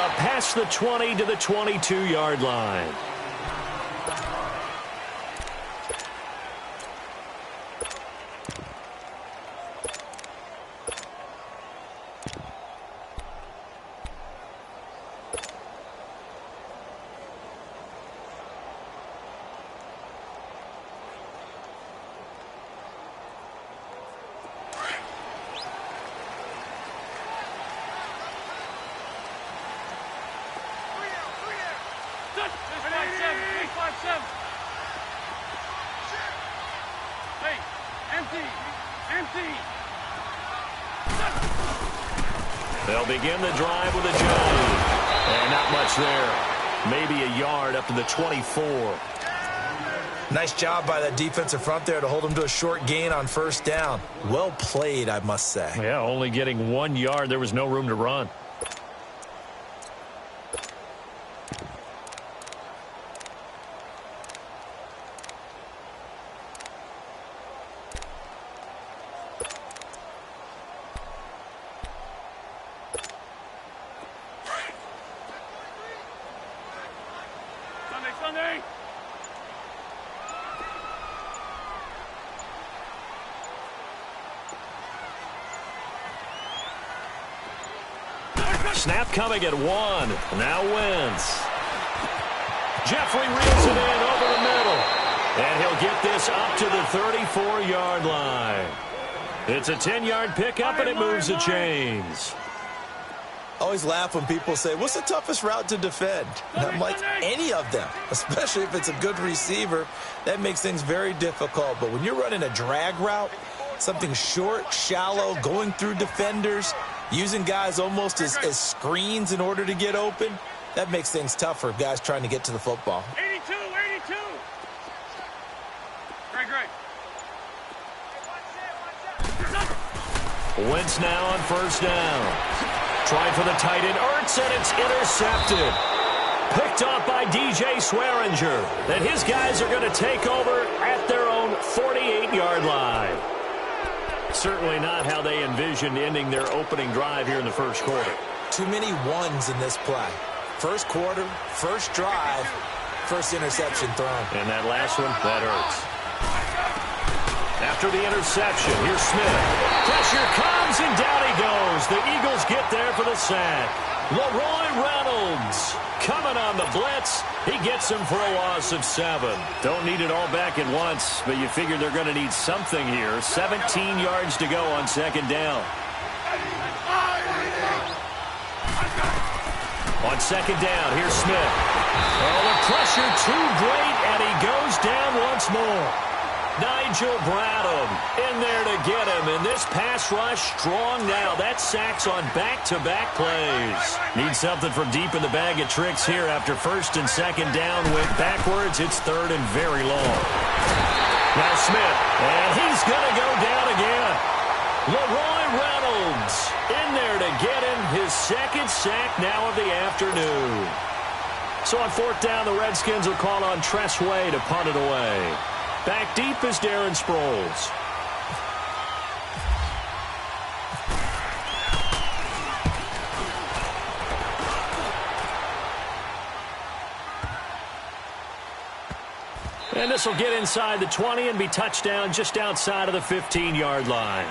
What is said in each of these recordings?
up past the 20 to the 22-yard line. They'll begin the drive with a jog. And not much there. Maybe a yard up to the 24. Nice job by that defensive front there to hold them to a short gain on first down. Well played, I must say. Yeah, only getting 1 yard. There was no room to run. Snap coming at 1. Now Wentz. Jeffrey reels it in over the middle. And he'll get this up to the 34-yard line. It's a 10-yard pickup, and it moves the chains. Always laugh when people say, what's the toughest route to defend? And I'm like, any of them, especially if it's a good receiver. That makes things very difficult. But when you're running a drag route, something short, shallow, going through defenders, using guys almost as screens in order to get open, that makes things tough for guys trying to get to the football. 82. Great. Wentz now on first down. Trying for the tight end, Ertz, and it's intercepted. Picked off by DJ Swearinger. And his guys are going to take over at their own 48-yard line. Certainly not how they envisioned ending their opening drive here in the first quarter. Too many ones in this play. First quarter, first drive, first interception thrown. And that last one, that hurts. After the interception, here's Smith. Pressure comes, and down he goes. The Eagles get there for the sack. Leroy Reynolds coming on the blitz. He gets him for a loss of 7. Don't need it all back at once, but you figure they're going to need something here. 17 yards to go on second down. On second down, here's Smith. Oh, the pressure too great, and he goes down once more. Nigel Bradham in there to get him, and this pass rush strong now. That's sacks on back-to-back plays. Need something from deep in the bag of tricks here after first and second down went backwards. It's third and very long. Now Smith, and he's going to go down again. Leroy Reynolds in there to get him his second sack now of the afternoon. So on fourth down, the Redskins will call on Tress Way to punt it away. Back deep is Darren Sproles. And this will get inside the 20 and be touchdown just outside of the 15-yard line.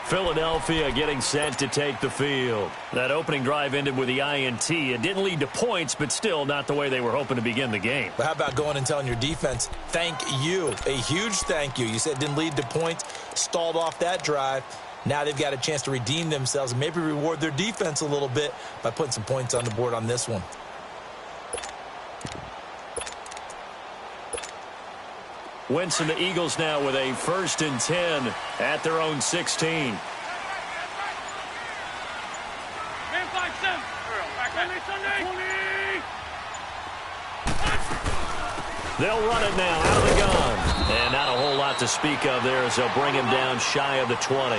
Philadelphia getting set to take the field. That opening drive ended with the INT. It didn't lead to points, but still not the way they were hoping to begin the game. But how about going and telling your defense, thank you, a huge thank you. You said it didn't lead to points, stalled off that drive. Now they've got a chance to redeem themselves and maybe reward their defense a little bit by putting some points on the board on this one. Wentz and the Eagles now with a 1st and 10 at their own 16. They'll run it now out of the gun. And not a whole lot to speak of there as they'll bring him down shy of the 20.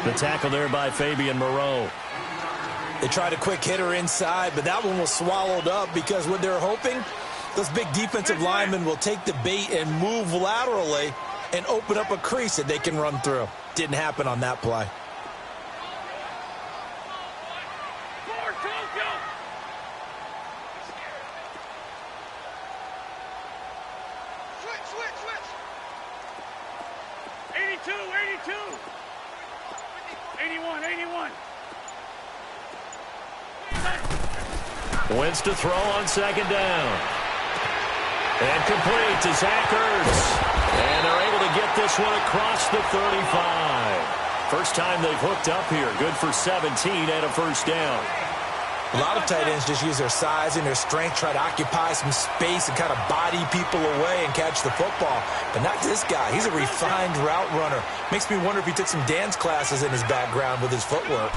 The tackle there by Fabian Moreau. They tried a quick hitter inside, but that one was swallowed up because what they're hoping, those big defensive linemen will take the bait and move laterally and open up a crease that they can run through. Didn't happen on that play. Wins to throw on second down. And complete to Zach Ertz. And they're able to get this one across the 35. First time they've hooked up here. Good for 17 and a first down. A lot of tight ends just use their size and their strength, try to occupy some space and kind of body people away and catch the football. But not this guy. He's a refined route runner. Makes me wonder if he took some dance classes in his background with his footwork.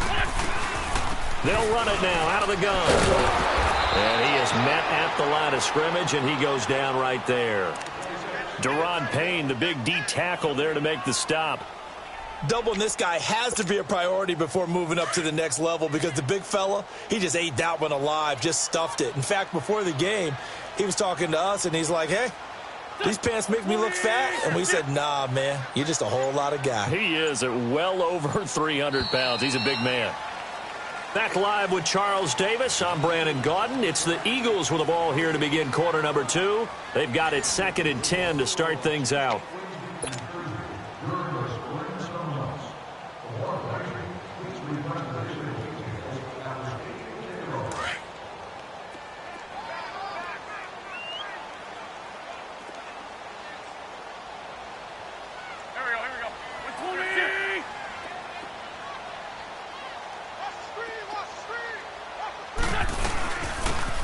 They'll run it now out of the gun. And he is met at the line of scrimmage, and he goes down right there. Deron Payne, the big D tackle there to make the stop. Doubling this guy has to be a priority before moving up to the next level because the big fella, he just ate that one alive, just stuffed it. In fact, before the game, he was talking to us, and he's like, hey, these pants make me look fat. And we said, nah, man, you're just a whole lot of guy. He is at well over 300 pounds. He's a big man. Back live with Charles Davis. I'm Brandon Gaudin. It's the Eagles with the ball here to begin quarter number 2. They've got it 2nd and 10 to start things out.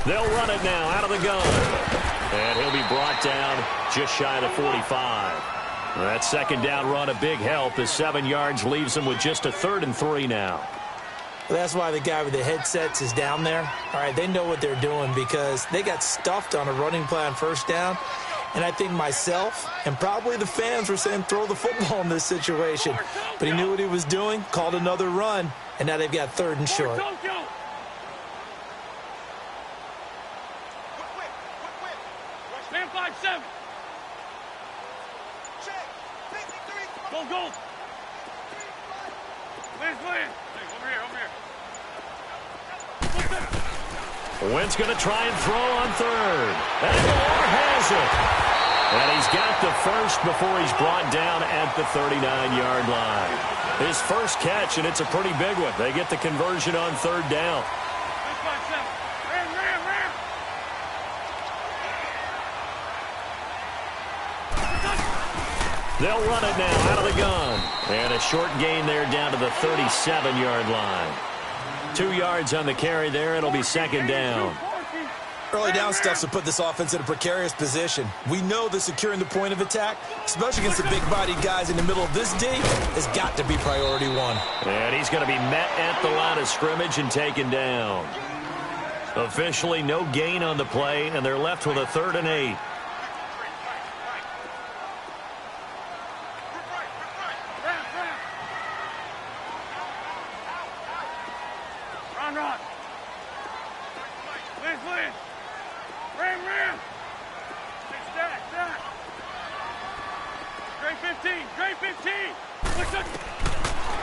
They'll run it now out of the gun. And he'll be brought down just shy of the 45. That second down run, a big help as 7 yards leaves him with just a 3rd and 3 now. Well, that's why the guy with the headsets is down there. All right, they know what they're doing because they got stuffed on a running play on first down. And I think myself and probably the fans were saying throw the football in this situation. But he knew what he was doing, called another run, and now they've got 3rd and short. Wentz going to try and throw on 3rd. And Moore has it. And he's got the first before he's brought down at the 39-yard line. His first catch, and it's a pretty big one. They get the conversion on 3rd down. They'll run it now out of the gun. And a short gain there down to the 37-yard line. 2 yards on the carry there. It'll be 2nd down. Early down stuff to put this offense in a precarious position. We know that securing the point of attack, especially against the big-bodied guys in the middle of this D, has got to be priority 1. And he's going to be met at the line of scrimmage and taken down. Officially no gain on the play, and they're left with a 3rd and 8.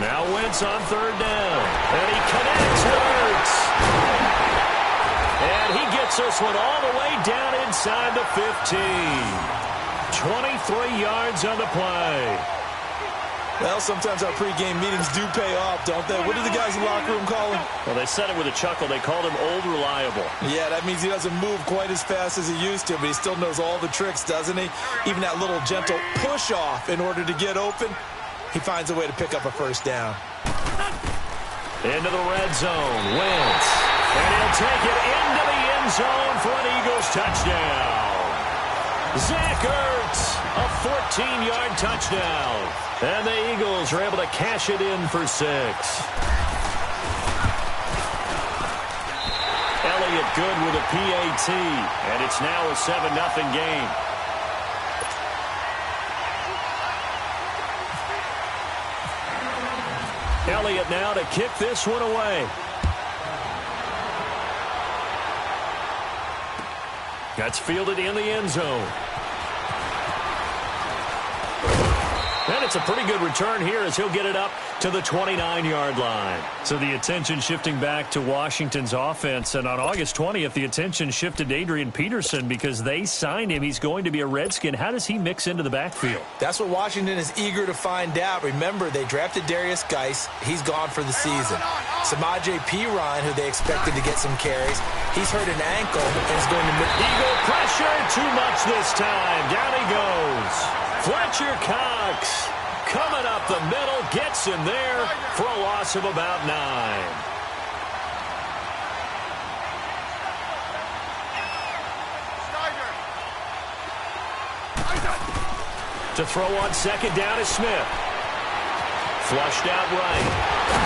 Now Wentz on 3rd down. And he connects with Ertz. And he gets this one all the way down inside the 15. 23 yards on the play. Well, sometimes our pregame meetings do pay off, don't they? What do the guys in the locker room call him? Well, they said it with a chuckle. They called him Old Reliable. Yeah, that means he doesn't move quite as fast as he used to, but he still knows all the tricks, doesn't he? Even that little gentle push-off in order to get open, he finds a way to pick up a first down. Into the red zone, Wentz. And he'll take it into the end zone for an Eagles touchdown. Zach Ertz, a 14-yard touchdown. And the Eagles are able to cash it in for 6. Elliott good with a PAT. And it's now a 7-0 game. Elliott now to kick this one away. That's fielded in the end zone. And it's That's a pretty good return here as he'll get it up to the 29-yard line. So the attention shifting back to Washington's offense. And on August 20th, the attention shifted to Adrian Peterson because they signed him. He's going to be a Redskin. How does he mix into the backfield? That's what Washington is eager to find out. Remember, they drafted Darius Geis. He's gone for the season. Samaje Perine, who they expected to get some carries, he's hurt an ankle and is going to miss. Eagle pressure, too much this time. Down he goes. Fletcher Cox coming up the middle, gets him there for a loss of about 9. To throw on second down is Smith. Flushed out right.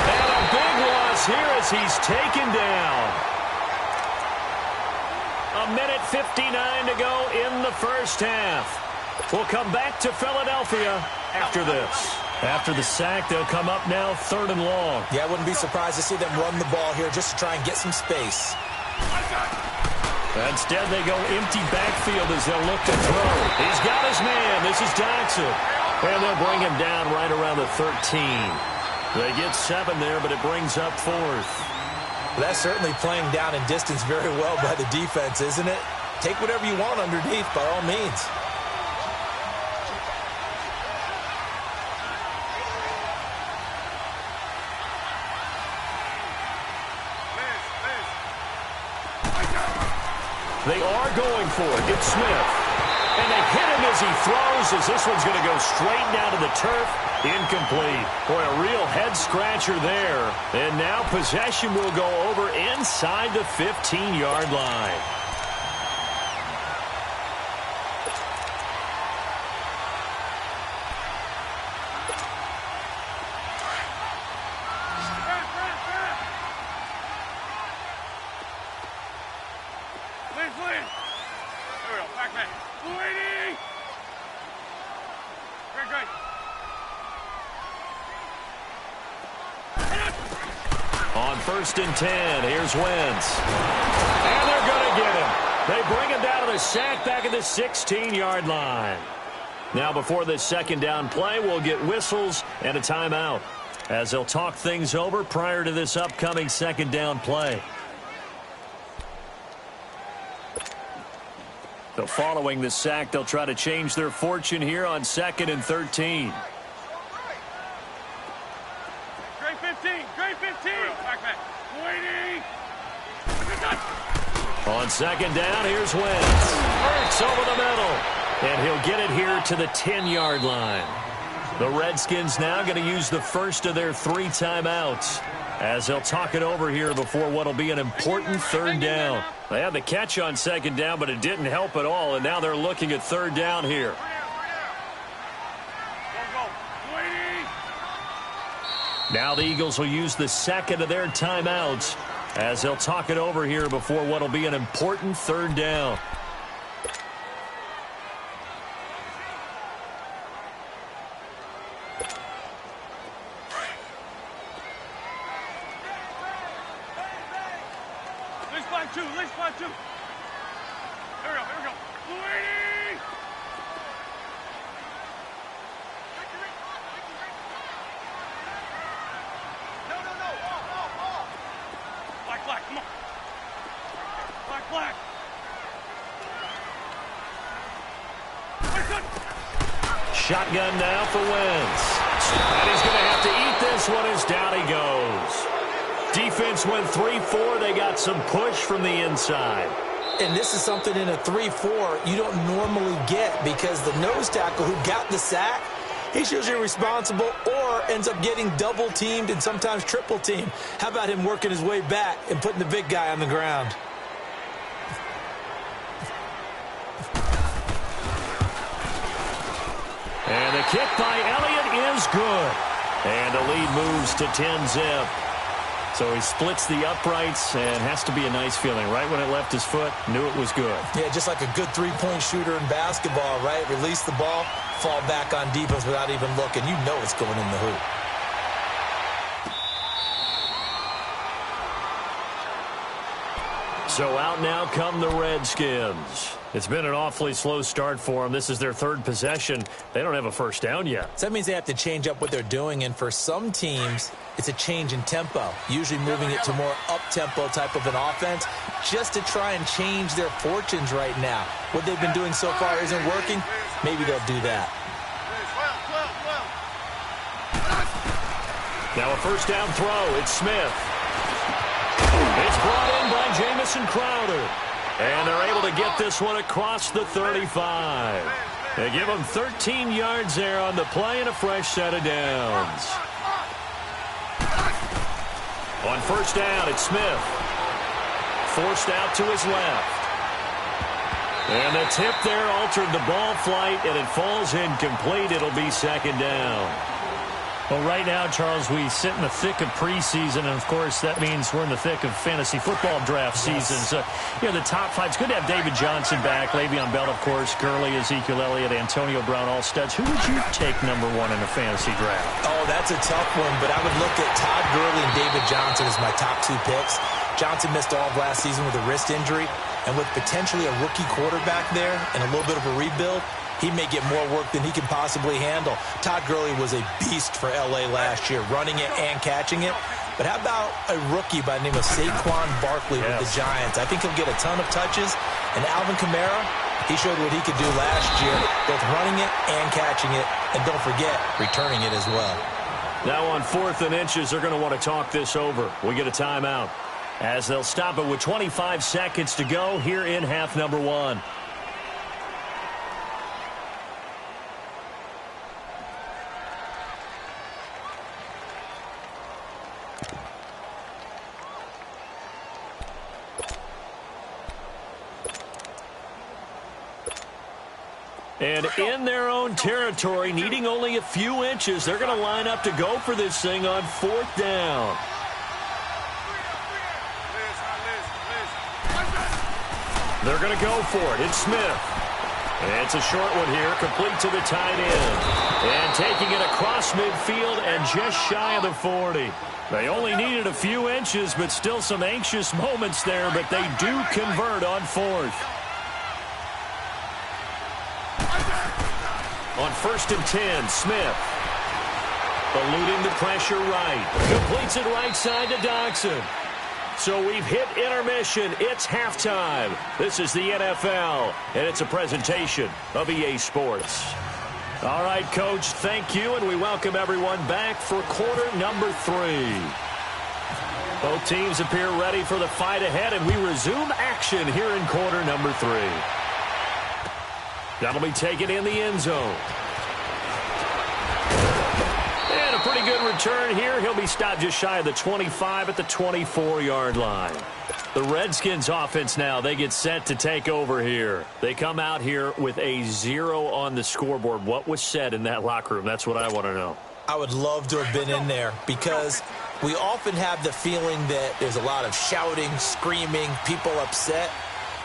And a big loss here as he's taken down. 1:59 to go in the first half. We'll come back to Philadelphia after this. After the sack, they'll come up now 3rd and long. Yeah, I wouldn't be surprised to see them run the ball here just to try and get some space. Instead, they go empty backfield as they'll look to throw. He's got his man. This is Dotson. And they'll bring him down right around the 13. They get 7 there, but it brings up 4th. That's certainly playing down in distance very well by the defense, isn't it? Take whatever you want underneath, by all means. They are going for it. It's Smith. And they hit him as he throws, as this one's going to go straight down to the turf. Incomplete. Boy, a real head-scratcher there. And now possession will go over inside the 15-yard line. On 1st and 10, here's Wentz. And they're going to get him. They bring him down to the sack back at the 16-yard line. Now before this second down play, we'll get whistles and a timeout as they'll talk things over prior to this upcoming second down play. So following the sack, they'll try to change their fortune here on 2nd and 13. Great 15. Great 15. Waiting. On second down, here's Wentz. Hurts over the middle. And he'll get it here to the 10-yard line. The Redskins now going to use the first of their 3 timeouts as they'll talk it over here before what will be an important 3rd down. They had the catch on 2nd down, but it didn't help at all, and now they're looking at 3rd down here. Now the Eagles will use the 2nd of their timeouts as they'll talk it over here before what will be an important 3rd down. Let's fly two. Here we go. Waiting. No. All. Black, come on. Black. Shotgun now for Wentz. And he's going to have to eat this one as down he goes. Defense went 3-4. They got some push from the inside. And this is something in a 3-4 you don't normally get because the nose tackle who got the sack, he's usually responsible or ends up getting double-teamed and sometimes triple-teamed. How about him working his way back and putting the big guy on the ground? And the kick by Elliott is good. And the lead moves to 10-zip. So he splits the uprights and has to be a nice feeling. Right when it left his foot, knew it was good. Yeah, just like a good three-point shooter in basketball, right? Release the ball, fall back on defense without even looking. You know it's going in the hoop. So out now come the Redskins. It's been an awfully slow start for them. This is their third possession. They don't have a first down yet. So that means they have to change up what they're doing, and for some teams, it's a change in tempo, usually moving it to more up-tempo type of an offense just to try and change their fortunes right now. What they've been doing so far isn't working. Maybe they'll do that. Now a first down throw. It's Smith. It's brought in by Jamison Crowder. And they're able to get this one across the 35. They give them 13 yards there on the play and a fresh set of downs. On first down, it's Smith. Forced out to his left. And the tip there altered the ball flight, and it falls incomplete. It'll be second down. Well, right now, Charles, we sit in the thick of preseason, and, of course, that means we're in the thick of fantasy football draft season. So, the top five. It's good to have David Johnson back, Le'Veon Bell, of course, Gurley, Ezekiel Elliott, Antonio Brown, all studs. Who would you take number one in a fantasy draft? Oh, that's a tough one, but I would look at Todd Gurley and David Johnson as my top two picks. Johnson missed all of last season with a wrist injury, and with potentially a rookie quarterback there and a little bit of a rebuild, he may get more work than he can possibly handle. Todd Gurley was a beast for L.A. last year, running it and catching it. But how about a rookie by the name of Saquon Barkley with the Giants? I think he'll get a ton of touches. And Alvin Kamara, he showed what he could do last year, both running it and catching it. And don't forget, returning it as well. Now on 4th and inches, they're going to want to talk this over. We get a timeout as they'll stop it with 25 seconds to go here in half number one. And in their own territory, needing only a few inches, they're going to line up to go for this thing on 4th down. They're going to go for it. It's Smith. And it's a short one here, complete to the tight end. And taking it across midfield and just shy of the 40. They only needed a few inches, but still some anxious moments there, but they do convert on 4th. On 1st and 10, Smith. Eluding the pressure right. Completes it right side to Dodson. So we've hit intermission. It's halftime. This is the NFL, and it's a presentation of EA Sports. All right, Coach, thank you, and we welcome everyone back for quarter number 3. Both teams appear ready for the fight ahead, and we resume action here in quarter number 3. That'll be taken in the end zone. And a pretty good return here. He'll be stopped just shy of the 25 at the 24-yard line. The Redskins offense now, they get set to take over here. They come out here with a 0 on the scoreboard. What was said in that locker room? That's what I want to know. I would love to have been in there because we often have the feeling that there's a lot of shouting, screaming, people upset.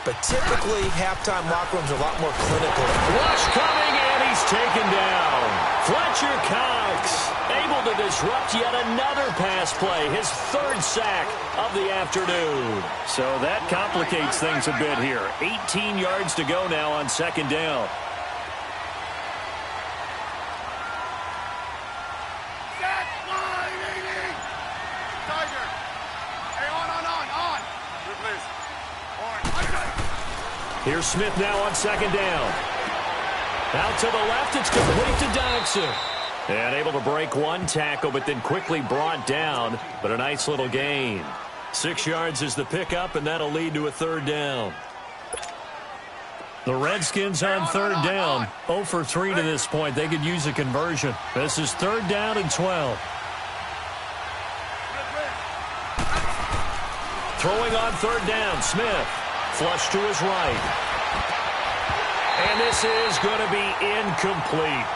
But typically, halftime locker rooms are a lot more clinical. Rush coming, and he's taken down. Fletcher Cox able to disrupt yet another pass play. His 3rd sack of the afternoon. So that complicates things a bit here. 18 yards to go now on 2nd down. Here's Smith now on 2nd down. Out to the left, it's complete to Dodson. And able to break one tackle, but then quickly brought down. But a nice little gain. 6 yards is the pickup, and that'll lead to a 3rd down. The Redskins on 3rd down. 0 for 3 to this point. They could use a conversion. This is 3rd down and 12. Throwing on 3rd down, Smith. Flush to his right. And this is going to be incomplete.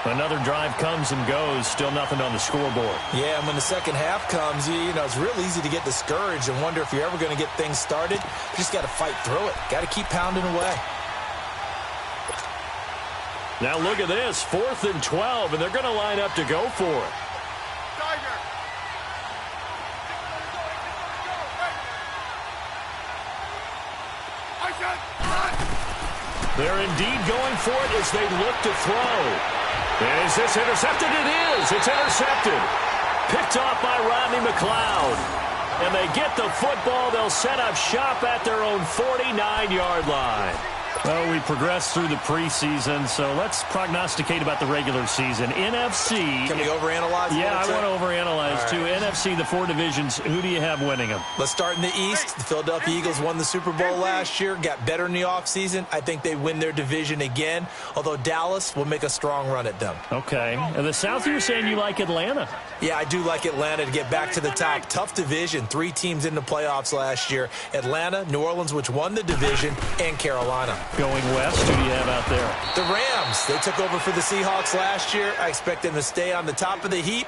Another drive comes and goes. Still nothing on the scoreboard. Yeah, and when the second half comes, you know, it's real easy to get discouraged and wonder if you're ever going to get things started. You just got to fight through it. Got to keep pounding away. Now look at this. 4th and 12, and they're going to line up to go for it. They're indeed going for it as they look to throw. Is this intercepted? It is. It's intercepted. Picked off by Rodney McLeod. And they get the football. They'll set up shop at their own 49-yard line. Well, we progressed through the preseason, so let's prognosticate about the regular season. NFC. Can we overanalyze? Yeah, I want to overanalyze, too. NFC, the 4 divisions, who do you have winning them? Let's start in the East. The Philadelphia Eagles won the Super Bowl last year, got better in the offseason. I think they win their division again, although Dallas will make a strong run at them. Okay. And the South, you were saying you like Atlanta. Yeah, I do like Atlanta to get back to the top. Tough division. 3 teams in the playoffs last year. Atlanta, New Orleans, which won the division, and Carolina. Going west, who do you have out there? The Rams. They took over for the Seahawks last year. I expect them to stay on the top of the heap.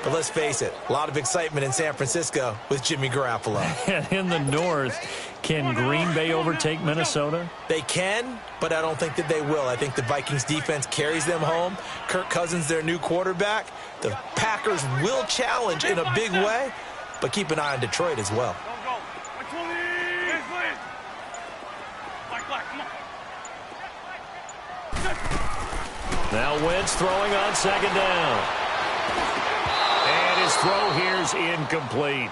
But let's face it, a lot of excitement in San Francisco with Jimmy Garoppolo. And in the North, can Green Bay overtake Minnesota? They can, but I don't think that they will. I think the Vikings defense carries them home. Kirk Cousins, their new quarterback. The Packers will challenge in a big way, but keep an eye on Detroit as well. Now Wentz throwing on second down. And his throw here's incomplete.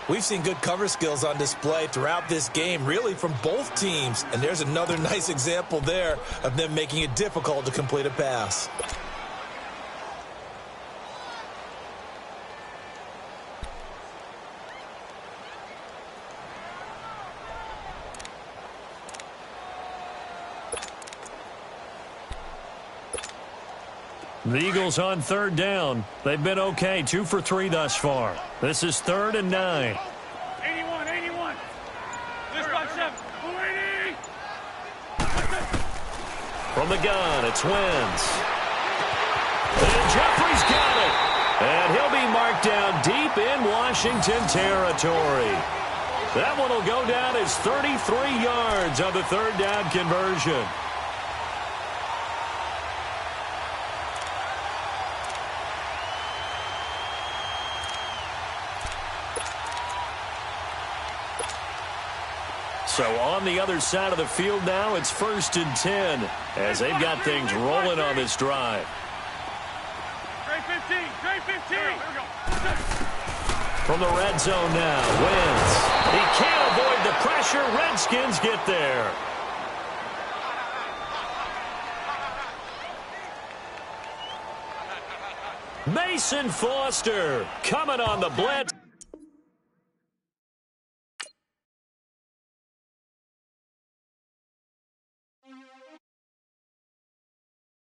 We've seen good cover skills on display throughout this game, really from both teams. And there's another nice example there of them making it difficult to complete a pass. The Eagles on third down. They've been okay, 2 for 3 thus far. This is 3rd and 9. 81. This by 7. 80. From the gun, it's Wentz. And Jeffrey's got it. And he'll be marked down deep in Washington territory. That one will go down as 33 yards on the 3rd down conversion. So on the other side of the field now, it's 1st and 10 as they've got things rolling on this drive. Trey 15. Here we go. From the red zone now, Wentz. He can't avoid the pressure. Redskins get there. Mason Foster coming on the blitz.